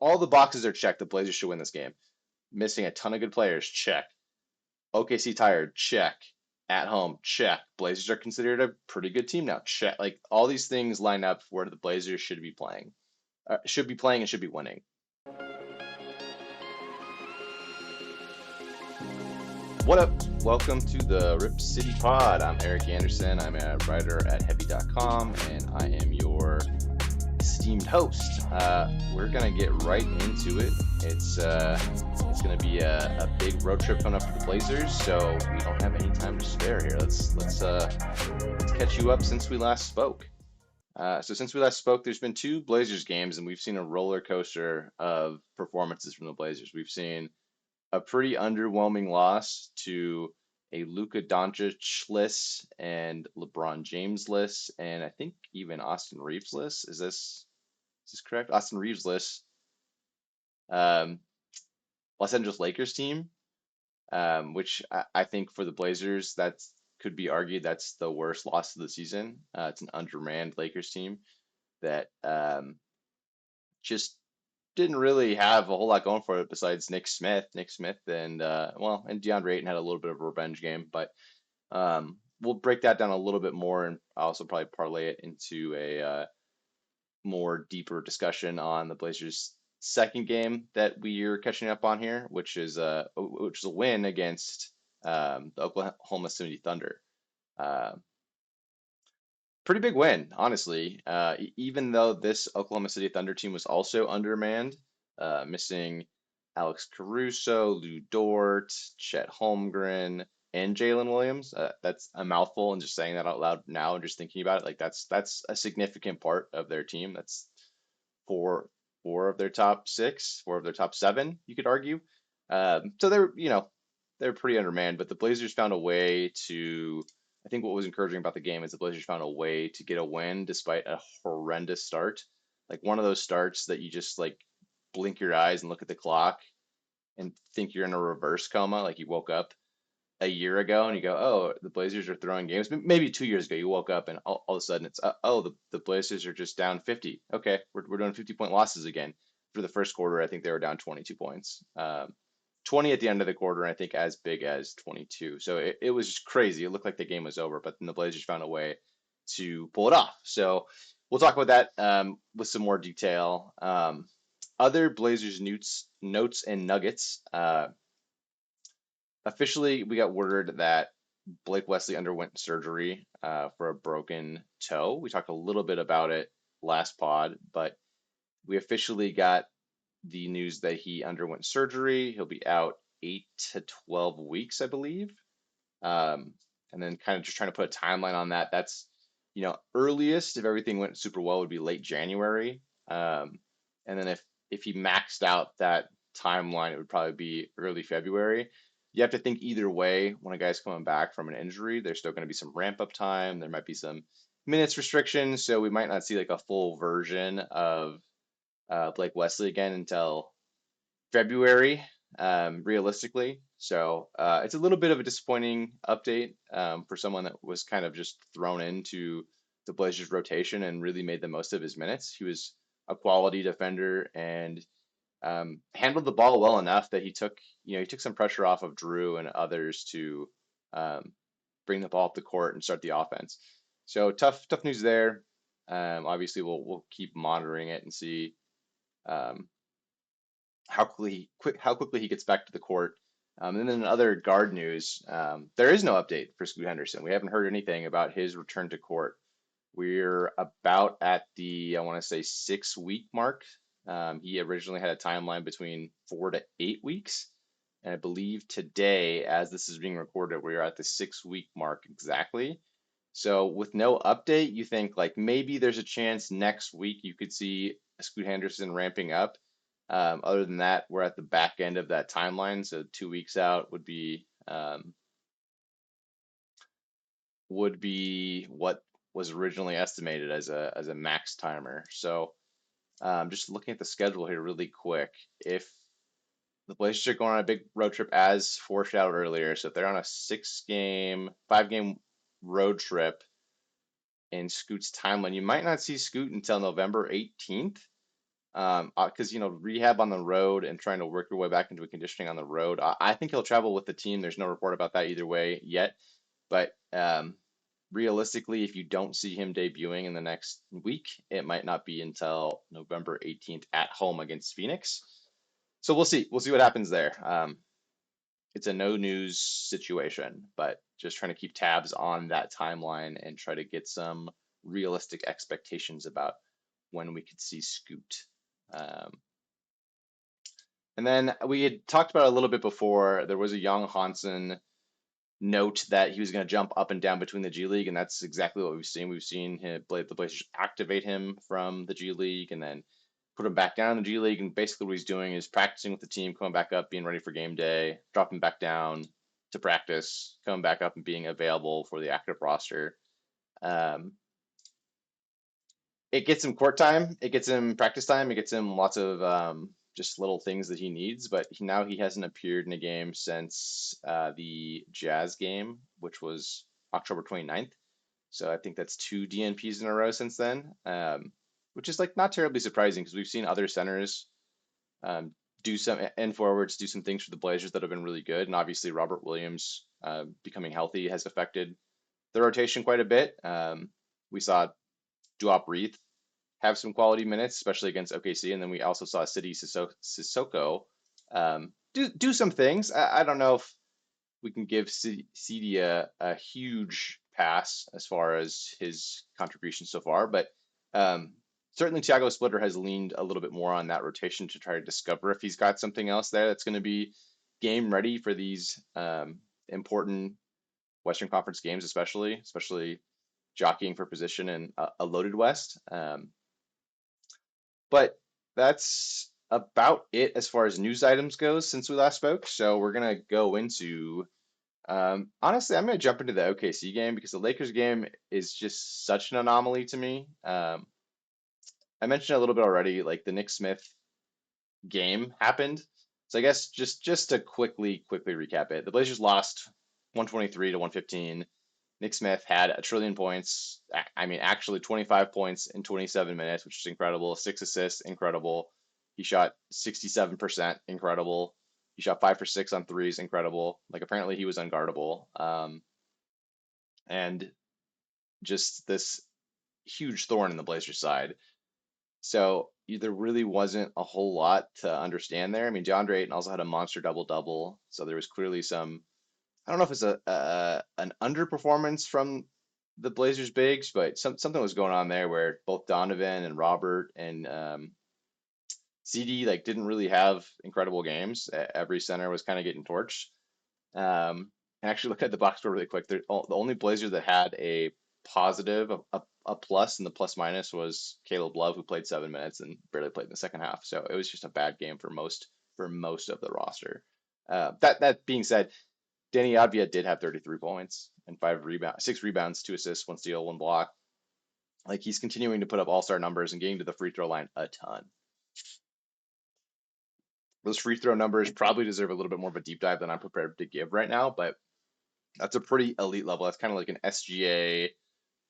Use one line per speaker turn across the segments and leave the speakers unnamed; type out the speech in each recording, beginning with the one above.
all the boxes are checked. The Blazers should win this game. Missing a ton of good players, check. OKC tired, check. At home, check. Blazers are considered a pretty good team now, check. Like all these things line up where the Blazers should be playing and should be winning. What up? Welcome to the Rip City Pod. I'm Eric Anderson. I'm a writer at Heavy.com, and I am your esteemed host. We're gonna get right into it. It's gonna be a big road trip coming up for the Blazers, so we don't have any time to spare here. Let's catch you up since we last spoke. So since we last spoke, there's been two Blazers games, and we've seen a roller coaster of performances from the Blazers. We've seen a pretty underwhelming loss to a Luka Doncic-less and LeBron James-less, and I think even Austin Reeves-less. Is this correct? Austin Reeves-less. Los Angeles Lakers team, which I think for the Blazers, that could be argued that's the worst loss of the season. It's an undermanned Lakers team that just didn't really have a whole lot going for it besides Nick Smith. And DeAndre Ayton had a little bit of a revenge game, but we'll break that down a little bit more and also probably parlay it into a more deeper discussion on the Blazers' second game that we are catching up on here, which is a win against the Oklahoma City Thunder. Pretty big win, honestly. Even though this Oklahoma City Thunder team was also undermanned, missing Alex Caruso, Lou Dort, Chet Holmgren, and Jalen Williams. That's a mouthful, and just saying that out loud now and just thinking about it, like that's a significant part of their team. That's four of their top six, four of their top seven, you could argue. So they're pretty undermanned, but the Blazers found a way to. I think what was encouraging about the game is the Blazers found a way to get a win despite a horrendous start. Like one of those starts that you just like blink your eyes and look at the clock and think you're in a reverse coma. Like you woke up a year ago and you go, oh, the Blazers are throwing games. Maybe 2 years ago you woke up and all of a sudden it's, the Blazers are just down 50. Okay, we're doing 50-point losses again. For the first quarter, I think they were down 22 points. 20 at the end of the quarter, and I think as big as 22. So it was just crazy. It looked like the game was over, but then the Blazers found a way to pull it off. So we'll talk about that with some more detail. Other Blazers notes and nuggets. Officially, we got word that Blake Wesley underwent surgery for a broken toe. We talked a little bit about it last pod, but we officially got the news that he underwent surgery. He'll be out 8 to 12 weeks, I believe. And then kind of just trying to put a timeline on that. That's, earliest, if everything went super well, would be late January. And then if he maxed out that timeline, it would probably be early February. You have to think either way when a guy's coming back from an injury. There's still going to be some ramp up time. There might be some minutes restrictions. So we might not see like a full version of Blake Wesley again until February, realistically. So it's a little bit of a disappointing update for someone that was kind of just thrown into the Blazers rotation and really made the most of his minutes. He was a quality defender and handled the ball well enough that he took some pressure off of Jrue and others to bring the ball up the court and start the offense. So tough news there. Obviously, we'll keep monitoring it and see how quickly he gets back to the court. And then other guard news, there is no update for Scoot Henderson. We haven't heard anything about his return to court. We're about at the, I want to say, 6-week mark. He originally had a timeline between 4 to 8 weeks. And I believe today, as this is being recorded, we are at the 6-week mark exactly. So with no update, you think like maybe there's a chance next week you could see Scoot Henderson ramping up. Other than that, we're at the back end of that timeline. So 2 weeks out would be what was originally estimated as a max timer. So just looking at the schedule here really quick, if the Blazers are going on a big road trip as foreshadowed earlier, so if they're on a 5-game road trip in Scoot's timeline, you might not see Scoot until November 18th. Because rehab on the road and trying to work your way back into a conditioning on the road. I think he'll travel with the team. There's no report about that either way yet, but realistically, if you don't see him debuting in the next week, it might not be until November 18th at home against Phoenix. So we'll see. We'll see what happens there. It's a no news situation, but just trying to keep tabs on that timeline and try to get some realistic expectations about when we could see Scoot. Um, and then we had talked about it a little bit before. There was a young Hansen note that he was going to jump up and down between the G League, and that's exactly what we've seen. We've seen the Blazers activate him from the G League and then put him back down in the G League. And basically, what he's doing is practicing with the team, coming back up, being ready for game day, dropping back down to practice, coming back up and being available for the active roster. Um, it gets him court time, it gets him practice time, it gets him lots of just little things that he needs. But now he hasn't appeared in a game since the Jazz game, which was October 29th. So I think that's two DNPs in a row since then, which is like not terribly surprising because we've seen other centers do some and forwards do some things for the Blazers that have been really good. And obviously Robert Williams becoming healthy has affected the rotation quite a bit. We saw Duop Reith have some quality minutes, especially against OKC, and then we also saw City Sissoko do some things. I don't know if we can give CD a huge pass as far as his contribution so far, but certainly Thiago Splitter has leaned a little bit more on that rotation to try to discover if he's got something else there that's going to be game ready for these important Western Conference games, especially jockeying for position in a loaded West. But that's about it as far as news items goes since we last spoke. So we're gonna go into honestly, I'm gonna jump into the OKC game because the Lakers game is just such an anomaly to me. I mentioned a little bit already, like the Nick Smith game happened. So I guess just to quickly recap it, the Blazers lost 123 to 115. Nick Smith had a trillion points. I mean, actually 25 points in 27 minutes, which is incredible. 6 assists, incredible. He shot 67%, incredible. He shot 5 for 6 on threes, incredible. Like apparently he was unguardable. And just this huge thorn in the Blazers side. So there really wasn't a whole lot to understand there. I mean, DeAndre Ayton also had a monster double double, so there was clearly some. I don't know if it's an underperformance from the Blazers bigs, but something was going on there where both Donovan and Robert and CD like didn't really have incredible games. Every center was kind of getting torched. And actually look at the box score really quick. The only Blazer that had a positive, a plus, and the plus minus was Caleb Love, who played 7 minutes and barely played in the second half. So it was just a bad game for most of the roster. That being said, Danny Advia did have 33 points and 6 rebounds, 2 assists, 1 steal, 1 block. Like he's continuing to put up all-star numbers and getting to the free throw line a ton. Those free throw numbers probably deserve a little bit more of a deep dive than I'm prepared to give right now, but that's a pretty elite level. That's kind of like an SGA,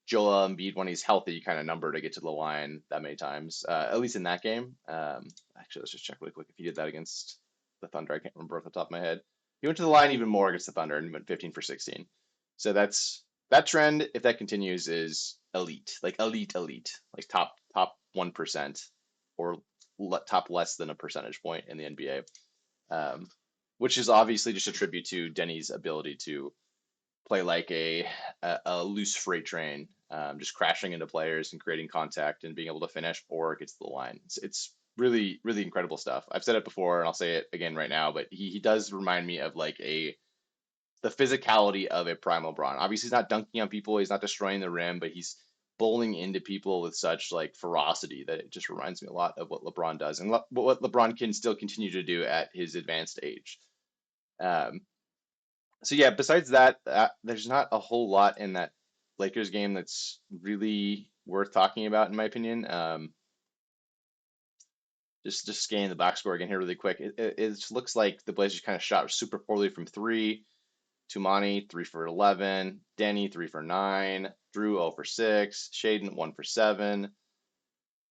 Joel Embiid when he's healthy kind of number to get to the line that many times, at least in that game. Actually, let's just check really quick if he did that against the Thunder. I can't remember off the top of my head. He went to the line even more against the Thunder and went 15 for 16. So that trend, if that continues, is elite, like elite, like top 1% or top less than a percentage point in the NBA, which is obviously just a tribute to Denny's ability to play like a loose freight train, just crashing into players and creating contact and being able to finish or get to the line. It's really, really incredible stuff. I've said it before and I'll say it again right now, but he does remind me of like the physicality of a prime LeBron. Obviously, he's not dunking on people, he's not destroying the rim, but he's bowling into people with such like ferocity that it just reminds me a lot of what LeBron does and what LeBron can still continue to do at his advanced age. So yeah, besides that, there's not a whole lot in that Lakers game that's really worth talking about, in my opinion. Just scanning the box score again here really quick. It looks like the Blazers kind of shot super poorly from three. Tumani 3 for 11, Denny 3 for 9, Jrue 0 for 6, Shaden 1 for 7.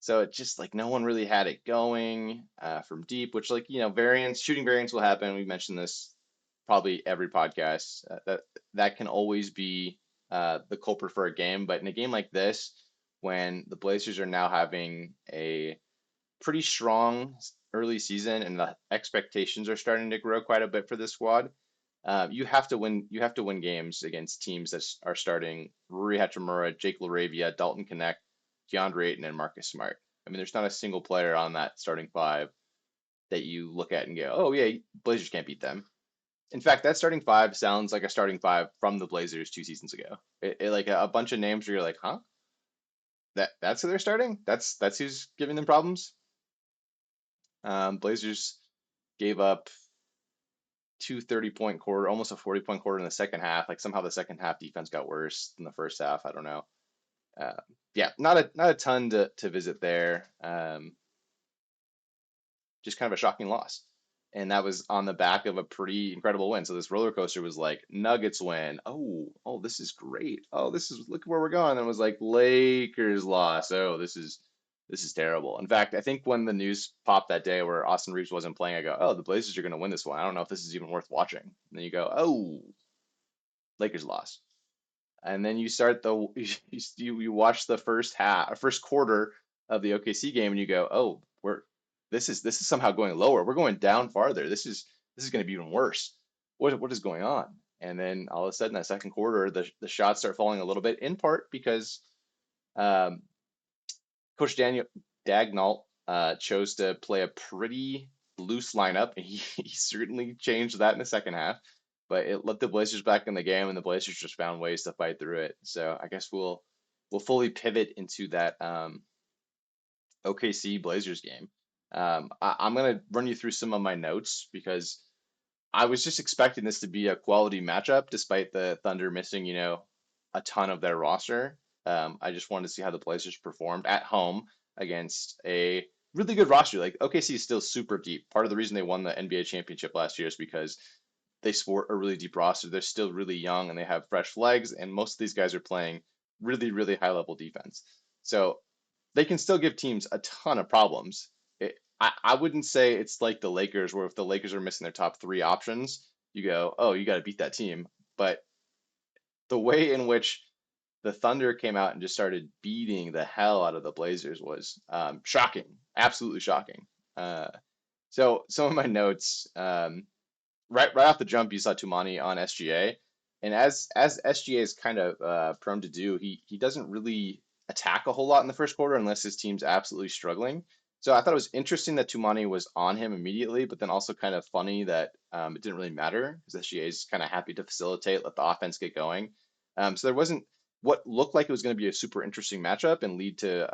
So it just like no one really had it going from deep, which like variance, shooting variance will happen. We mentioned this probably every podcast. That can always be the culprit for a game, but in a game like this, when the Blazers are now having a pretty strong early season and the expectations are starting to grow quite a bit for this squad, you have to win. You have to win games against teams that are starting Rui Hachimura, Jake LaRavia, Dalton Knecht, DeAndre Ayton, and Marcus Smart. I mean, there's not a single player on that starting five that you look at and go, "Oh yeah, Blazers can't beat them." In fact, that starting five sounds like a starting five from the Blazers 2 seasons ago. Like a bunch of names where you're like, "Huh? That's who they're starting? That's who's giving them problems." Blazers gave up two 30-point quarter, almost a 40-point quarter in the second half. Like somehow the second half defense got worse than the first half. I don't know. Uh, yeah, not a ton to visit there. Just kind of a shocking loss. And that was on the back of a pretty incredible win. So this roller coaster was like Nuggets win. Oh, this is great. Oh, this is look where we're going. And it was like Lakers loss. Oh, this is terrible. In fact, I think when the news popped that day where Austin Reeves wasn't playing, I go, oh, the Blazers are going to win this one. I don't know if this is even worth watching. And then you go, oh, Lakers lost. And then you start the you watch the first quarter of the OKC game, and you go, oh, this is somehow going lower. We're going down farther. This is going to be even worse. What is going on? And then all of a sudden, that second quarter, the shots start falling a little bit, in part because um, Coach Daniel Dagnall chose to play a pretty loose lineup, and he certainly changed that in the second half. But it let the Blazers back in the game, and the Blazers just found ways to fight through it. So I guess we'll fully pivot into that OKC Blazers game. I'm gonna run you through some of my notes because I was just expecting this to be a quality matchup, despite the Thunder missing, a ton of their roster. I just wanted to see how the Blazers performed at home against a really good roster. Like OKC is still super deep. Part of the reason they won the NBA championship last year is because they sport a really deep roster. They're still really young and they have fresh legs, and most of these guys are playing really, really high level defense. So they can still give teams a ton of problems. I wouldn't say it's like the Lakers, where if the Lakers are missing their top three options, you go, oh, you got to beat that team. But the way in which the Thunder came out and just started beating the hell out of the Blazers was shocking, absolutely shocking. Uh, so some of my notes, right off the jump, you saw Tumani on SGA, and as SGA is kind of prone to do, he doesn't really attack a whole lot in the first quarter unless his team's absolutely struggling. So I thought it was interesting that Tumani was on him immediately, but then also kind of funny that it didn't really matter because SGA is kind of happy to facilitate, let the offense get going. So there wasn't what looked like it was going to be a super interesting matchup and lead to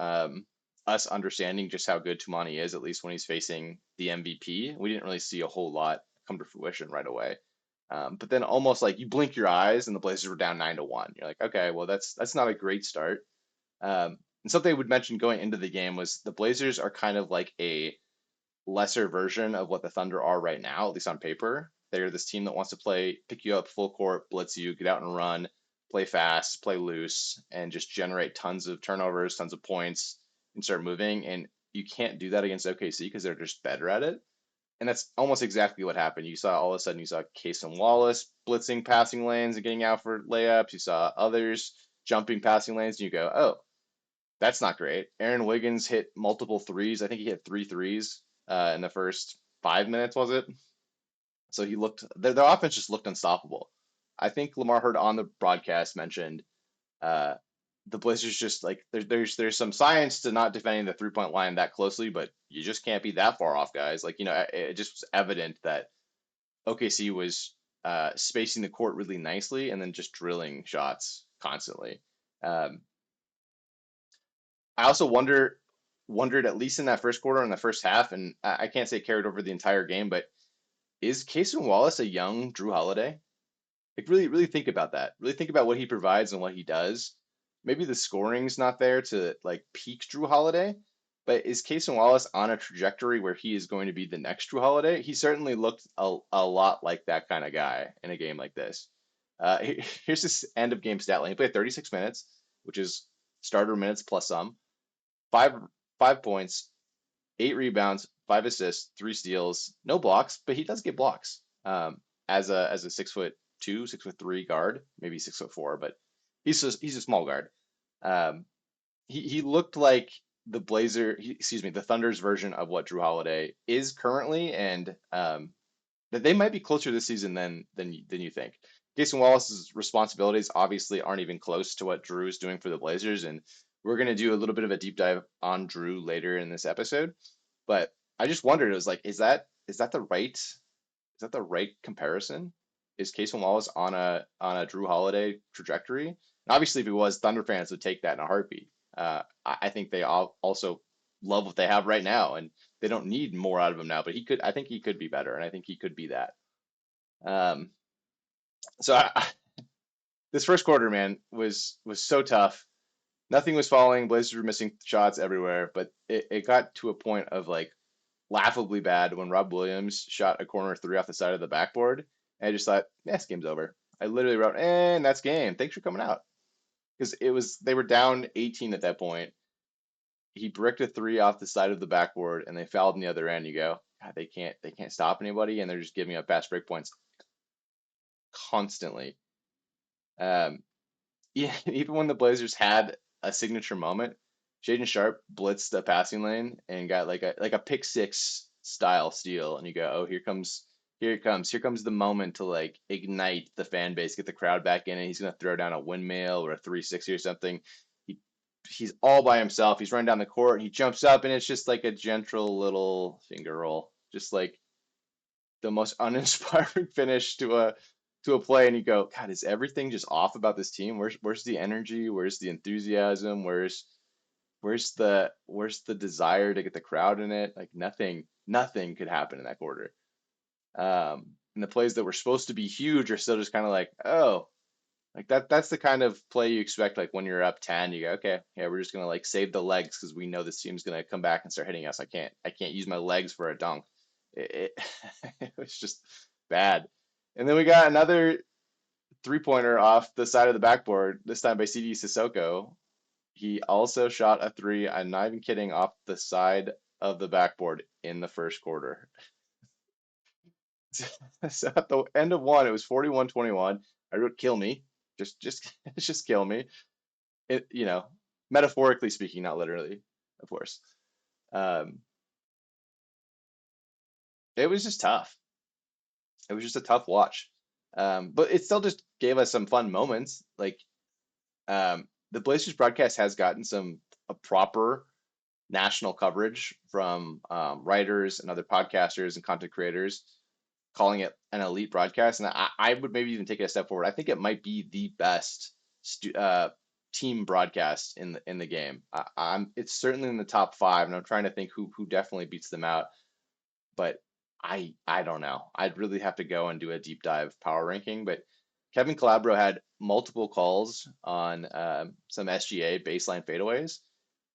us understanding just how good Tumani is, at least when he's facing the MVP. We didn't really see a whole lot come to fruition right away. But then almost like you blink your eyes and the Blazers were down 9-1. You're like, okay, well that's not a great start. And something I would mention going into the game was the Blazers are kind of like a lesser version of what the Thunder are right now, at least on paper. They're this team that wants to pick you up full court, blitz you, get out and run, play fast, play loose, and just generate tons of turnovers, tons of points, and start moving. And you can't do that against OKC because they're just better at it. And that's almost exactly what happened. You saw Case and Wallace blitzing passing lanes and getting out for layups. You saw others jumping passing lanes, and you go, oh, that's not great. Aaron Wiggins hit multiple threes. I think he hit three threes in the first 5 minutes, was it? So their offense just looked unstoppable. I think Lamar Hurd on the broadcast mentioned uh, the Blazers just like there's some science to not defending the 3-point line that closely, but you just can't be that far off, guys. Like it just was evident that OKC was spacing the court really nicely and then just drilling shots constantly. Um, I also wondered at least in that first quarter in the first half, and I can't say it carried over the entire game, but is Casey Wallace a young Drew Holiday? Like really, really think about that. Really think about what he provides and what he does. Maybe the scoring's not there to like peak Drew Holiday, but is Casey Wallace on a trajectory where he is going to be the next Drew Holiday? He certainly looked a lot like that kind of guy in a game like this. Here's this end of game stat line. He played 36 minutes, which is starter minutes plus some. Five 5 points, 8 rebounds, 5 assists, 3 steals, no blocks, but he does get blocks. As a 6'2", 6'3" guard, maybe 6'4", but he's a small guard. Um, he looked like the Thunder's version of what Jrue Holiday is currently, and that they might be closer this season than you think. Jason Wallace's responsibilities obviously aren't even close to what Jrue is doing for the Blazers, and we're going to do a little bit of a deep dive on Jrue later in this episode. But I just wondered, it was like, is that the right comparison? Is Casey Wallace on a Jrue Holiday trajectory? And obviously, if he was, Thunder fans would take that in a heartbeat. I think they all also love what they have right now, and they don't need more out of him now. But I think he could be better, and I think he could be that. Um, so this first quarter, man, was so tough. Nothing was falling. Blazers were missing shots everywhere, but it got to a point of like laughably bad when Rob Williams shot a corner three off the side of the backboard. And I just thought, this game's over. I literally wrote, and that's game. Thanks for coming out. Because they were down 18 at that point. He bricked a three off the side of the backboard and they fouled on the other end. You go, God, they can't stop anybody, and they're just giving up fast break points constantly. Um, yeah, even when the Blazers had a signature moment, Shaden Sharp blitzed the passing lane and got like a pick six style steal, and you go, oh, here comes the moment to like ignite the fan base, get the crowd back in, and he's gonna throw down a windmill or a 360 or something. He he's all by himself. He's running down the court, and he jumps up, and it's just like a gentle little finger roll, just like the most uninspiring finish to a play, and you go, God, is everything just off about this team? Where's the energy? Where's the enthusiasm? Where's the desire to get the crowd in it? Like nothing could happen in that quarter. And the plays that were supposed to be huge are still just kind of like, oh, like that's the kind of play you expect like when you're up 10, you go, okay, yeah, we're just gonna like save the legs because we know this team's gonna come back and start hitting us. I can't use my legs for a dunk. It it was just bad. And then we got another three-pointer off the side of the backboard, this time by CD Sissoko. He also shot a three, I'm not even kidding, off the side of the backboard in the first quarter. So at the end of one, it was 41-21. I wrote kill me. Just just kill me. Metaphorically speaking, not literally, of course. Um, it was just tough. It was just a tough watch. But it still just gave us some fun moments. Like the Blazers broadcast has gotten some a proper national coverage from writers and other podcasters and content creators calling it an elite broadcast. And I would maybe even take it a step forward. I think it might be the best team broadcast in the game. It's certainly in the top five, and I'm trying to think who definitely beats them out. But I don't know. I'd really have to go and do a deep dive power ranking. But Kevin Calabro had multiple calls on some SGA baseline fadeaways,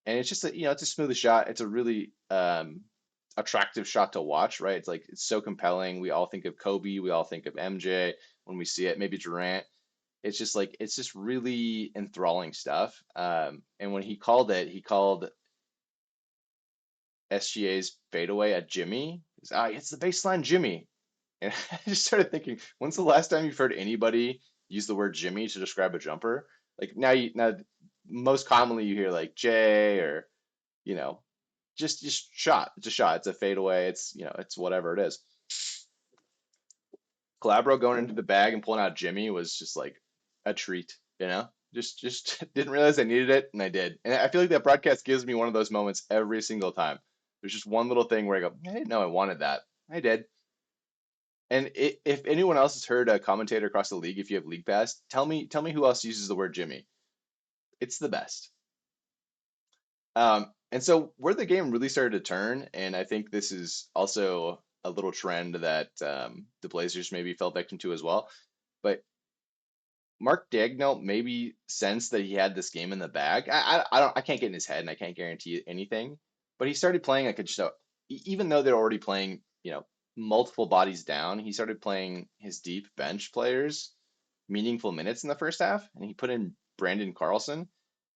and it's just it's a smooth shot. It's a really attractive shot to watch, right? It's like it's so compelling. We all think of Kobe, we all think of MJ when we see it. Maybe Durant. It's just really enthralling stuff. And when he called it, he called SGA's fadeaway a Jimmy. It's the baseline Jimmy. And I just started thinking, when's the last time you've heard anybody use the word Jimmy to describe a jumper? Like now most commonly you hear like J or you know just shot. It's a shot. It's a fadeaway. It's whatever it is. Calabro going into the bag and pulling out Jimmy was just like a treat. Just didn't realize I needed it, and I did. And I feel like that broadcast gives me one of those moments every single time. There's just one little thing where I go, I didn't know I wanted that. I did. And if anyone else has heard a commentator across the league, if you have League Pass, tell me who else uses the word Jimmy. It's the best. And so where the game really started to turn, and I think this is also a little trend that the Blazers maybe fell victim to as well. But Mark Daigneault maybe sensed that he had this game in the bag. I can't get in his head, and I can't guarantee anything. But he started playing like even though they're already playing, multiple bodies down, he started playing his deep bench players meaningful minutes in the first half, and he put in Brandon Carlson,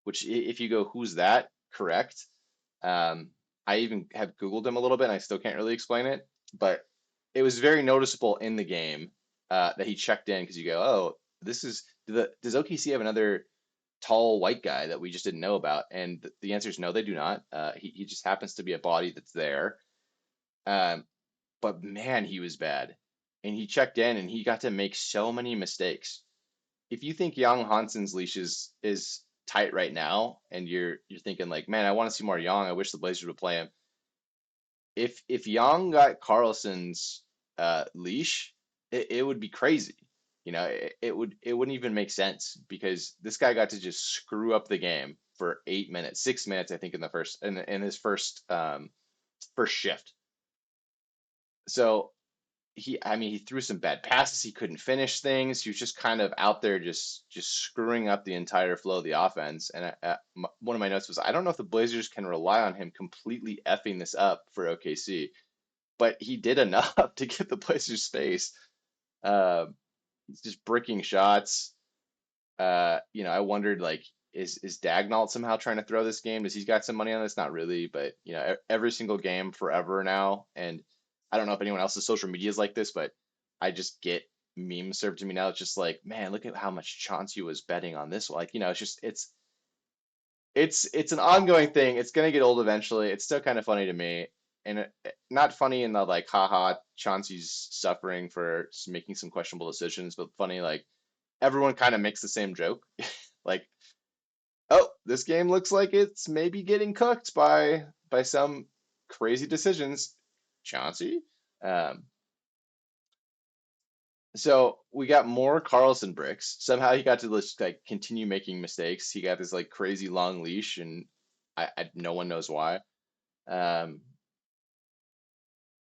which if you go, who's that? Correct. Um, I even have Googled him a little bit, and I still can't really explain it, but it was very noticeable in the game that he checked in because you go, oh, does OKC have another tall white guy that we just didn't know about? And the answer is no, they do not. He just happens to be a body that's there. Um, but man, he was bad. And he checked in and he got to make so many mistakes. If you think Young Hanson's leash is tight right now, and you're thinking like, man, I want to see more Young. I wish the Blazers would play him. If Young got Carlson's leash, it would be crazy. You know, it wouldn't even make sense because this guy got to just screw up the game for 8 minutes, 6 minutes, I think, in the first in his first shift. So I mean, he threw some bad passes. He couldn't finish things. He was just kind of out there, just screwing up the entire flow of the offense. And one of my notes was, I don't know if the Blazers can rely on him completely effing this up for OKC, but he did enough to give the Blazers space. Uh, he's just bricking shots. I wondered like, is Dagnall somehow trying to throw this game? Does he's got some money on this? Not really, but every single game forever now. And I don't know if anyone else's social media is like this, but I just get memes served to me now. It's just like, man, look at how much Chauncey was betting on this. Like, it's just it's an ongoing thing. It's gonna get old eventually. It's still kind of funny to me, and not funny in the like, haha, Chauncey's suffering for making some questionable decisions, but funny like everyone kind of makes the same joke. Like, oh, this game looks like it's maybe getting cooked by some crazy decisions, Chauncey. Um, so we got more Carlson bricks. Somehow he got to just like continue making mistakes. He got this like crazy long leash, and no one knows why. Um,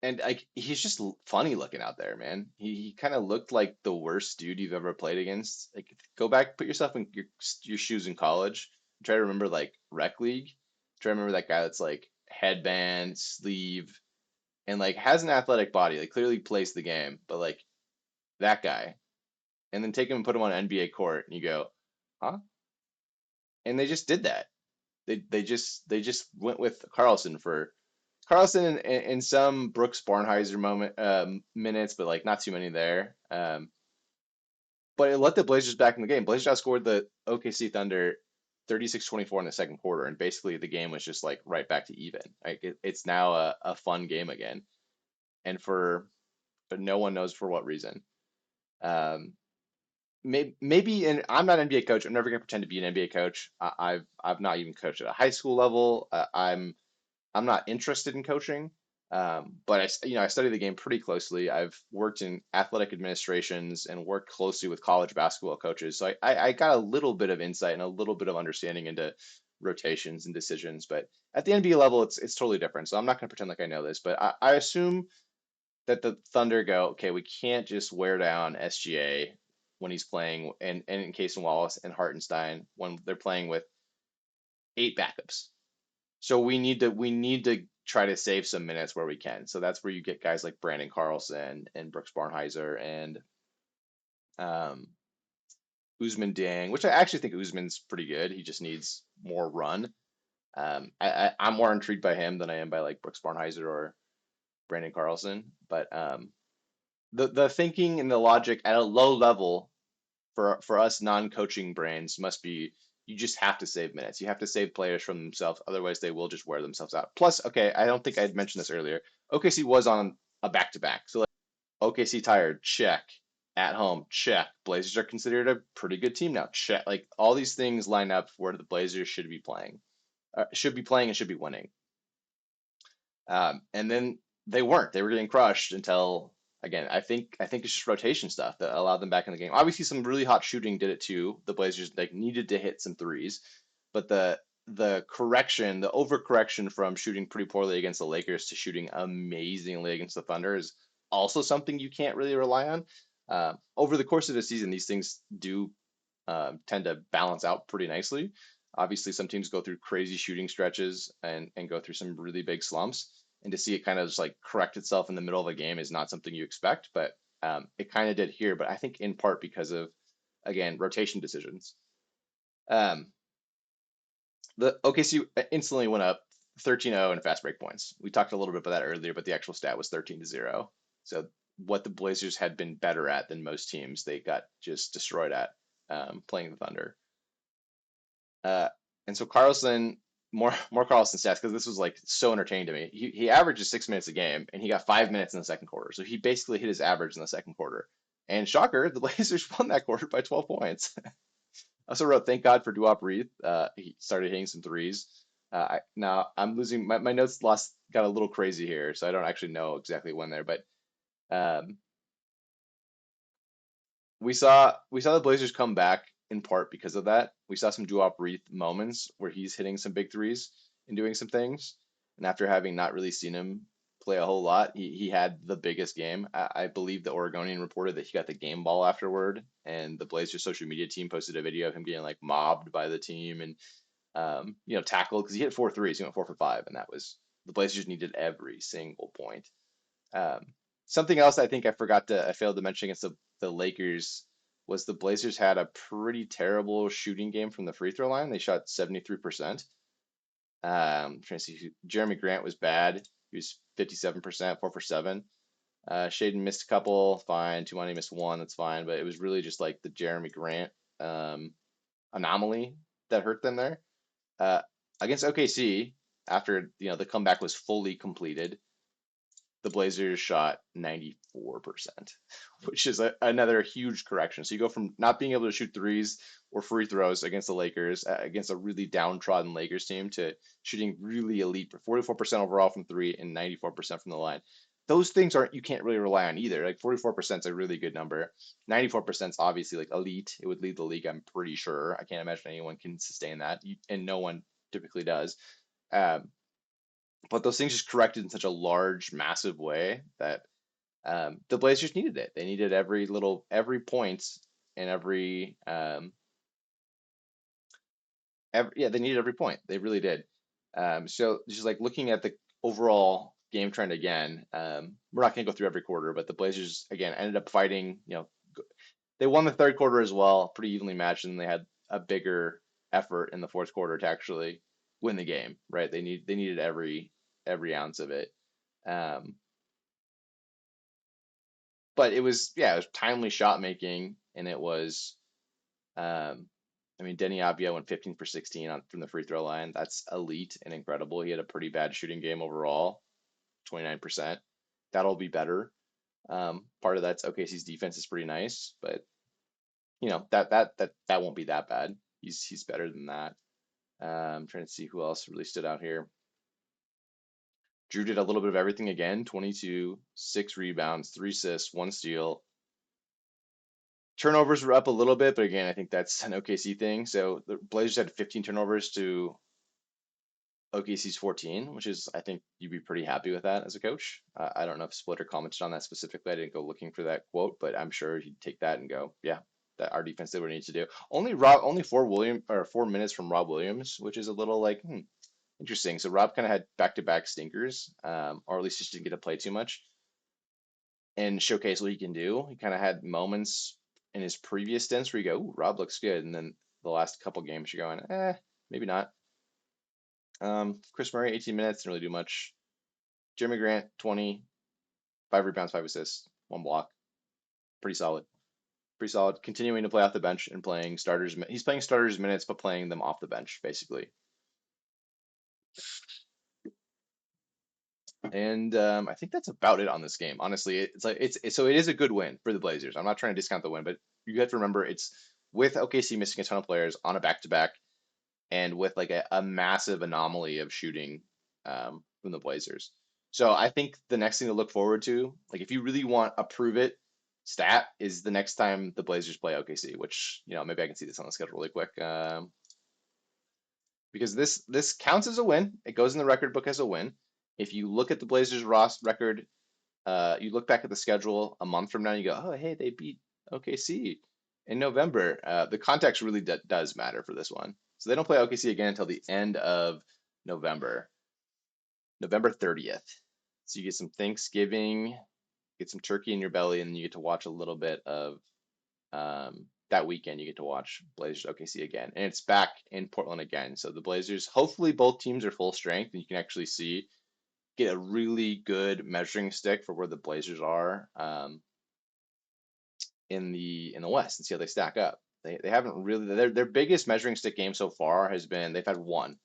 and like he's just funny looking out there, man. He kind of looked like the worst dude you've ever played against. Like, go back, put yourself in your shoes in college. Try to remember like rec league. Try to remember that guy that's like headband, sleeve, and like has an athletic body. Like, clearly plays the game, but like that guy. And then take him and put him on an NBA court, and you go, huh? And they just did that. They just went with Carlson in some Brooks Barnhizer minutes, but like not too many there. But it let the Blazers back in the game. Blazers outscored the OKC Thunder 36-24 in the second quarter, and basically the game was just like right back to even. Like, it's now a fun game again, and but no one knows for what reason. Um, maybe, and I'm not an NBA coach. I'm never gonna pretend to be an NBA coach. I've not even coached at a high school level. I'm not interested in coaching, but I study the game pretty closely. I've worked in athletic administrations and worked closely with college basketball coaches, so I got a little bit of insight and a little bit of understanding into rotations and decisions. But at the NBA level, it's totally different. So I'm not going to pretend like I know this, but I assume that the Thunder go, okay, we can't just wear down SGA when he's playing, and in Case and Wallace and Hartenstein when they're playing with 8 backups. So we need to try to save some minutes where we can. So that's where you get guys like Brandon Carlson and Brooks Barnhizer and um, Usman Dang, which I actually think Usman's pretty good. He just needs more run. I'm more intrigued by him than I am by like Brooks Barnhizer or Brandon Carlson. But the thinking and the logic at a low level for us non-coaching brains must be, you just have to save minutes. You have to save players from themselves, otherwise they will just wear themselves out. Plus, okay, I don't think I had mentioned this earlier. OKC was on a back-to-back. So like, OKC tired, check. At home, check. Blazers are considered a pretty good team now. Check. Like, all these things line up where the Blazers should be playing. And should be winning. And then they weren't. They were getting crushed until, again, I think it's just rotation stuff that allowed them back in the game. Obviously, some really hot shooting did it too. The Blazers like needed to hit some threes, but the overcorrection from shooting pretty poorly against the Lakers to shooting amazingly against the Thunder is also something you can't really rely on. Over the course of the season, these things do tend to balance out pretty nicely. Obviously, some teams go through crazy shooting stretches and go through some really big slumps. And to see it kind of just like correct itself in the middle of a game is not something you expect, but it kind of did here. But I think in part because of, again, rotation decisions. Um, the OKC instantly went up 13-0 in fast break points. We talked a little bit about that earlier, but the actual stat was 13-0. So what the Blazers had been better at than most teams, they got just destroyed at playing the Thunder. Uh, and so Carlson, more Carlson stats because this was like so entertaining to me. He averages 6 minutes a game, and he got 5 minutes in the second quarter. So he basically hit his average in the second quarter. And shocker, the Blazers won that quarter by 12 points. I also wrote, thank God for Duop Reith. He started hitting some threes. Now I'm losing my notes got a little crazy here, so I don't actually know exactly when there, but um, we saw the Blazers come back in part because of that. We saw some Duop Reith moments where he's hitting some big threes and doing some things. And after having not really seen him play a whole lot, he had the biggest game. I believe the Oregonian reported that he got the game ball afterward, and the Blazers social media team posted a video of him getting like mobbed by the team and tackled because he hit 4 threes. He went 4 for 5, and that was the Blazers needed every single point. Um, Something else I failed to mention against the Lakers was the Blazers had a pretty terrible shooting game from the free throw line. They shot 73%. Trying to see, Jeremy Grant was bad. He was 57%, 4 for 7. Shaden missed a couple, fine. Tumani missed one, that's fine. But it was really just like the Jeremy Grant anomaly that hurt them there. Uh, Against OKC, after the comeback was fully completed, the Blazers shot 94%, which is another huge correction. So you go from not being able to shoot threes or free throws against the Lakers, against a really downtrodden Lakers team, to shooting really elite, 44% overall from three and 94% from the line. Those things you can't really rely on either. Like 44% is a really good number. 94% is obviously like elite. It would lead the league, I'm pretty sure. I can't imagine anyone can sustain that, and no one typically does. Um, but those things just corrected in such a large, massive way that the Blazers needed it. They needed every point and they needed every point. They really did. So just like looking at the overall game trend again, we're not going to go through every quarter, but the Blazers again ended up fighting. They won the third quarter as well, pretty evenly matched, and they had a bigger effort in the fourth quarter to actually win the game. Right? They needed every ounce of it. Um, but it was timely shot making, and it was Denny Abia went 15 for 16 from the free throw line. That's elite and incredible. He had a pretty bad shooting game overall, 29%. That'll be better. Part of that's OKC's defense is pretty nice, but that won't be that bad. He's better than that. I'm trying to see who else really stood out here. Jrue did a little bit of everything again, 22, 6 rebounds, 3 assists, 1 steal. Turnovers were up a little bit, but again, I think that's an OKC thing. So the Blazers had 15 turnovers to OKC's 14, which is, I think you'd be pretty happy with that as a coach. I don't know if Splitter commented on that specifically. I didn't go looking for that quote, but I'm sure he'd take that and go, yeah, that our defense did what it needs to do. Only 4 minutes from Rob Williams, which is a little like interesting. So Rob kind of had back-to-back stinkers, or at least just didn't get to play too much and showcase what he can do. He kind of had moments in his previous stints where you go, ooh, Rob looks good, and then the last couple games you're going, maybe not. Chris Murray, 18 minutes, didn't really do much. Jeremy Grant, 20, 5 rebounds, 5 assists, 1 block. Pretty solid. Pretty solid. Continuing to play off the bench and playing starters. He's playing starters minutes, but playing them off the bench, basically. And I think that's about it on this game. Honestly, so it is a good win for the Blazers. I'm not trying to discount the win, but you have to remember it's with OKC missing a ton of players on a back-to-back, and with like a massive anomaly of shooting from the Blazers. So I think the next thing to look forward to, like if you really want a prove it stat, is the next time the Blazers play OKC, which maybe I can see this on the schedule really quick, because this counts as a win. It goes in the record book as a win. If you look at the Blazers record, you look back at the schedule a month from now, you go, oh hey, they beat OKC in November. The context really does matter for this one. So they don't play OKC again until the end of November, November 30th. So you get some Thanksgiving, get some turkey in your belly, and then you get to watch a little bit of that weekend you get to watch Blazers OKC again, and it's back in Portland again. So the Blazers, hopefully both teams are full strength, and you can actually get a really good measuring stick for where the Blazers are in the West and see how they stack up. They haven't really their biggest measuring stick game so far has been they've had one.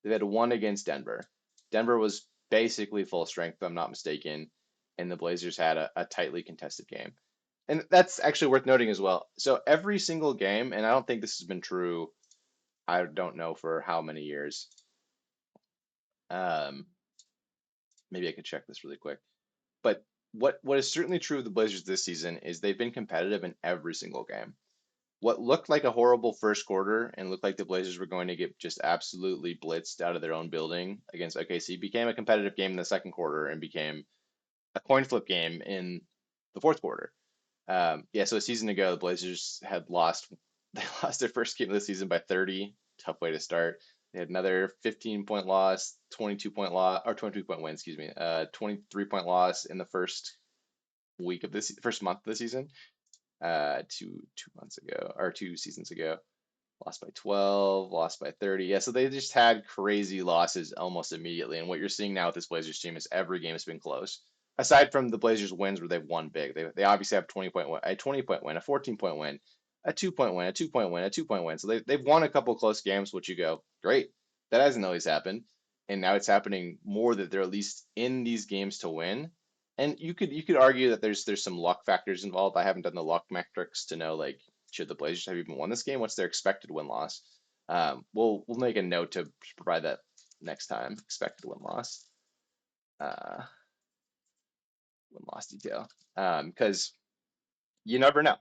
They've had one against Denver. Denver was basically full strength, if I'm not mistaken, and the Blazers had a tightly contested game. And that's actually worth noting as well. So every single game, and I don't think this has been true, I don't know for how many years. Um, Maybe I could check this really quick. But what is certainly true of the Blazers this season is they've been competitive in every single game. What looked like a horrible first quarter and looked like the Blazers were going to get just absolutely blitzed out of their own building against OKC became a competitive game in the second quarter and became a coin flip game in the fourth quarter. Yeah, so a season ago, the Blazers had lost. They lost their first game of the season by 30. Tough way to start. They had another 15-point loss, 22-point loss, or 22-point win, excuse me. 23-point loss in the first month of the season. Two months ago or 2 seasons ago. Lost by 12, lost by 30. Yeah, so they just had crazy losses almost immediately. And what you're seeing now with this Blazers team is every game has been close. Aside from the Blazers wins where they've won big, they obviously have 20-point win, a 20-point win, a 14-point win, a 2-point win, a 2-point win, a 2-point win. So they've won a couple close games, which you go, great. That hasn't always happened. And now it's happening more that they're at least in these games to win. And you could argue that there's some luck factors involved. I haven't done the luck metrics to know like should the Blazers have even won this game? What's their expected win loss? We'll make a note to provide that next time. Expected win loss, uh, win loss detail, because you never know.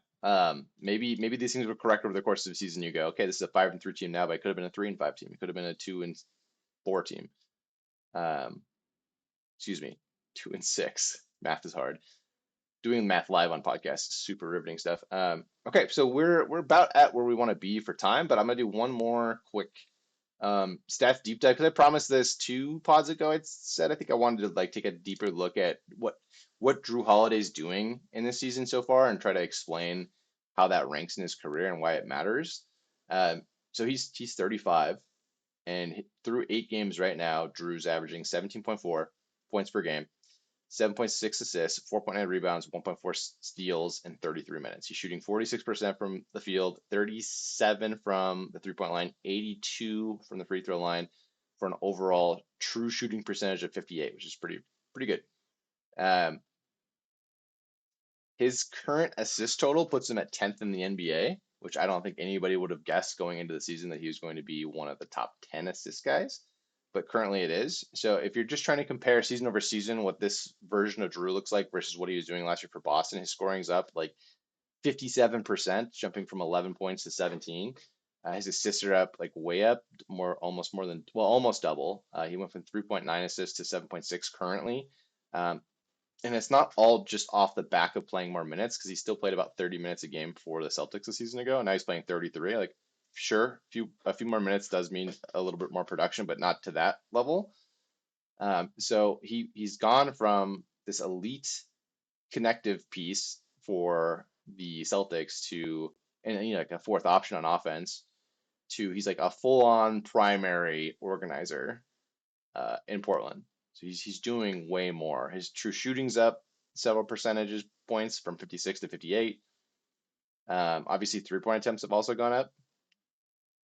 Maybe these things were correct over the course of the season. You go, okay, this is a 5-3 team now, but it could have been a 3-5 team. It could have been a 2-4 team. Um, Excuse me, 2-6. Math is hard. Doing math live on podcasts, super riveting stuff. Okay, so we're about at where we want to be for time, but I'm gonna do one more quick stats deep dive because I promised this 2 pods ago. I said I think I wanted to like take a deeper look at what Jrue Holiday's doing in this season so far and try to explain how that ranks in his career and why it matters. So he's 35, and through 8 games right now, Jrue's averaging 17.4 points per game, 7.6 assists, 4.9 rebounds, 1.4 steals in 33 minutes. He's shooting 46% from the field, 37 from the 3-point line, 82 from the free throw line for an overall true shooting percentage of 58, which is pretty good. His current assist total puts him at 10th in the NBA, which I don't think anybody would have guessed going into the season that he was going to be one of the top 10 assist guys, but currently it is. So if you're just trying to compare season over season what this version of Jrue looks like versus what he was doing last year for Boston, his scoring's up like 57%, jumping from 11 points to 17. His assists are up like way up, almost double. He went from 3.9 assists to 7.6 currently. And it's not all just off the back of playing more minutes because he still played about 30 minutes a game for the Celtics a season ago, and now he's playing 33. Like, sure, a few more minutes does mean a little bit more production, but not to that level. So he's gone from this elite connective piece for the Celtics to and like a fourth option on offense to he's like a full on primary organizer in Portland. So he's doing way more. His true shooting's up several percentages points from 56 to 58. Obviously, 3-point attempts have also gone up.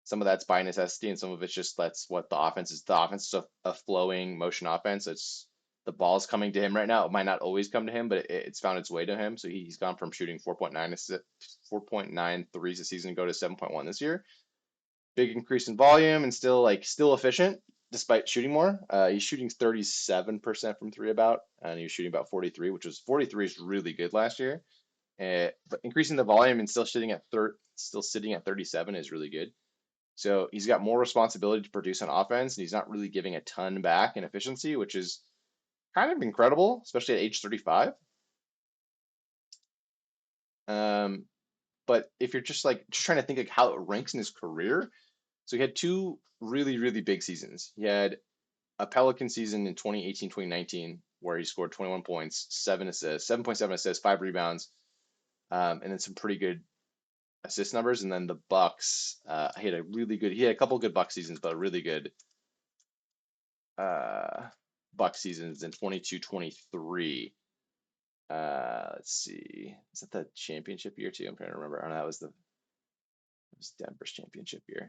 Some of that's by necessity, and some of it's just that's what the offense is. The offense is a flowing motion offense. It's the ball's coming to him right now. It might not always come to him, but it's found its way to him. So he's gone from shooting 4.9 threes a season ago to 7.1 this year. Big increase in volume and still efficient despite shooting more. He's shooting 37% from three and he was shooting about 43, which was 43 is really good last year. But increasing the volume and still sitting at 37 is really good. So he's got more responsibility to produce on offense, and he's not really giving a ton back in efficiency, which is kind of incredible, especially at age 35. But if you're just trying to think like how it ranks in his career, so he had 2 really, really big seasons. He had a Pelican season in 2018, 2019, where he scored 21 points, 7 assists, 7.7 assists, 5 rebounds, and then some pretty good assist numbers, and then the Bucks. He had a couple good Bucks seasons, but a really good uh, Bucks seasons in 22-23. Let's see. Is that the championship year too? I'm trying to remember. Oh, no, it was Denver's championship year.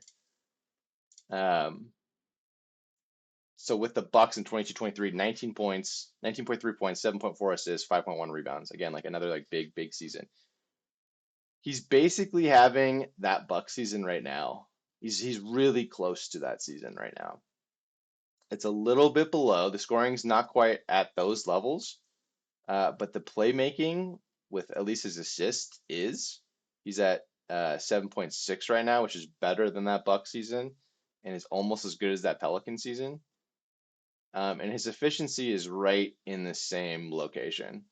So with the Bucks in 22-23, 19 points, 19.3 points, 7.4 assists, 5.1 rebounds. Again, like another like big season. He's basically having that Bucks season right now. He's really close to that season right now. It's a little bit below. The scoring's not quite at those levels, but the playmaking with at least his assist is. He's at 7.6 right now, which is better than that Buck season, and is almost as good as that Pelican season. And his efficiency is right in the same location.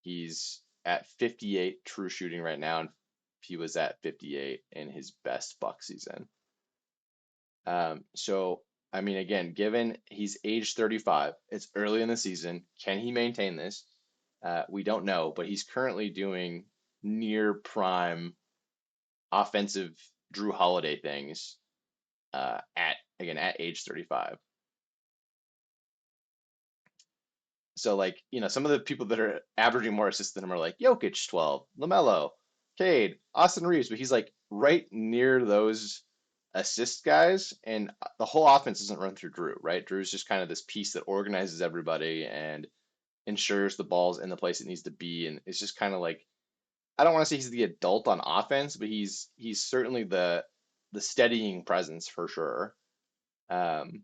He's at 58 true shooting right now, and he was at 58 in his best Buck season. So I mean, again, given he's age 35, it's early in the season. Can he maintain this? We don't know, but he's currently doing near prime offensive Jrue Holiday things at age 35. So like, some of the people that are averaging more assists than him are like Jokic 12, LaMelo, Cade, Austin Reeves, but he's like right near those assist guys, and the whole offense doesn't run through Jrue, right? Jrue's just kind of this piece that organizes everybody and ensures the ball's in the place it needs to be, and it's just kind of like, I don't want to say he's the adult on offense, but he's certainly the steadying presence for sure. Um,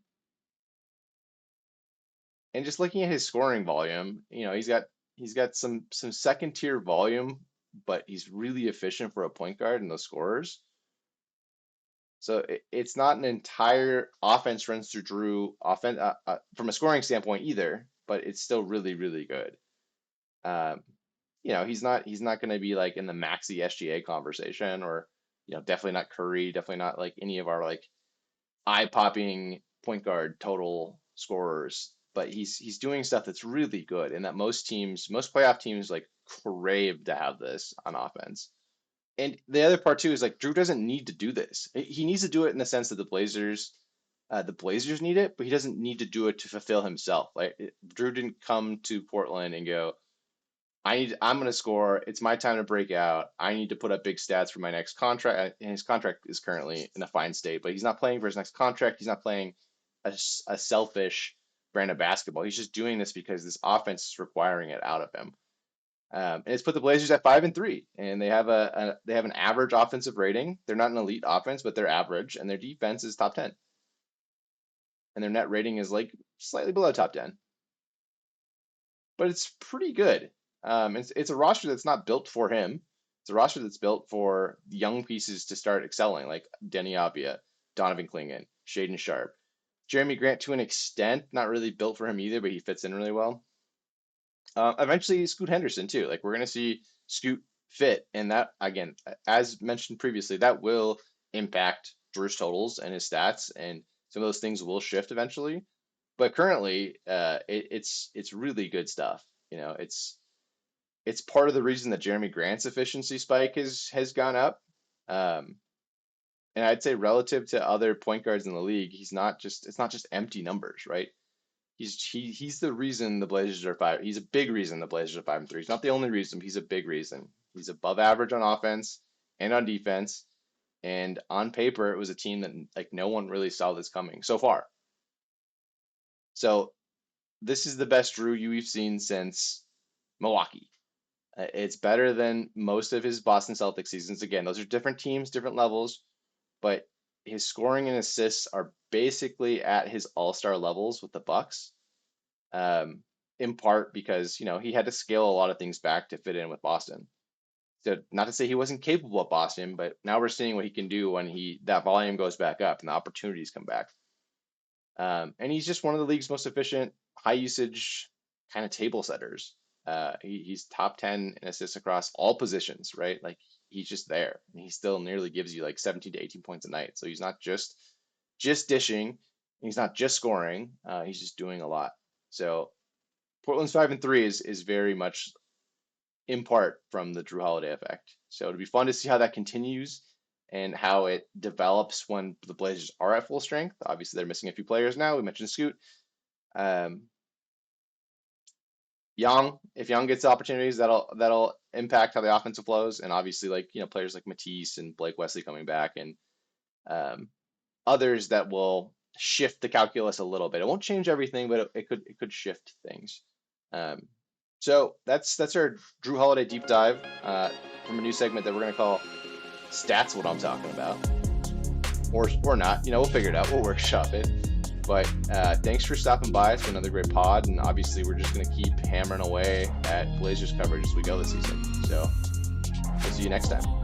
and just looking at his scoring volume, he's got some second tier volume, but he's really efficient for a point guard in those scorers. So it's not an entire offense runs through Jrue from a scoring standpoint either, but it's still really really good. Um, he's not going to be like in the Maxi SGA conversation, or definitely not Curry, definitely not like any of our like eye-popping point guard total scorers, but he's doing stuff that's really good, and that most playoff teams like crave to have this on offense. And the other part too is like Jrue doesn't need to do this. He needs to do it in the sense that the Blazers need it, but he doesn't need to do it to fulfill himself. Like Jrue didn't come to Portland and go, I'm going to score. It's my time to break out. I need to put up big stats for my next contract. And his contract is currently in a fine state, but he's not playing for his next contract. He's not playing a selfish brand of basketball. He's just doing this because this offense is requiring it out of him. And it's put the Blazers at 5-3, and they have an average offensive rating. They're not an elite offense, but they're average, and their defense is top 10, and their net rating is like slightly below top 10. But it's pretty good. It's a roster that's not built for him. It's a roster that's built for young pieces to start excelling, like Denny Avdia, Donovan Clingan, Shaden Sharp, Jeremy Grant to an extent, not really built for him either, but he fits in really well. Eventually, Scoot Henderson too. Like we're gonna see Scoot fit, and that again, as mentioned previously, that will impact Jrue's totals and his stats, and some of those things will shift eventually. But currently, it's really good stuff. It's part of the reason that Jeremy Grant's efficiency spike has gone up. Um, and I'd say relative to other point guards in the league, it's not just empty numbers, right? He's the reason the Blazers are 5. He's a big reason the Blazers are 5-3. He's not the only reason, but he's a big reason. He's above average on offense and on defense. And on paper, it was a team that like no one really saw this coming so far. So this is the best Jrue we've seen since Milwaukee. It's better than most of his Boston Celtics seasons. Again, those are different teams, different levels, but his scoring and assists are basically at his all-star levels with the Bucks. In part because he had to scale a lot of things back to fit in with Boston. So not to say he wasn't capable of Boston, but now we're seeing what he can do when that volume goes back up and the opportunities come back. And he's just one of the league's most efficient, high usage kind of table setters. He's top 10 in assists across all positions, right? Like he's just there, and he still nearly gives you like 17 to 18 points a night. So he's not just dishing, he's not just scoring. He's just doing a lot. So Portland's 5-3 is very much in part from the Jrue Holiday effect. So it'll be fun to see how that continues and how it develops when the Blazers are at full strength. Obviously, they're missing a few players now. We mentioned Scoot. Young, if Young gets opportunities, that'll impact how the offensive flows. And obviously, like, you know, players like Matisse and Blake Wesley coming back, and others that will shift the calculus a little bit. It won't change everything, but it could shift things. So that's our Jrue Holiday deep dive from a new segment that we're gonna call Stats What I'm Talking About, or not. You know, we'll figure it out. We'll workshop it. But thanks for stopping by. It's been another great pod, and obviously we're just gonna keep hammering away at Blazers coverage as we go this season. So we'll see you next time.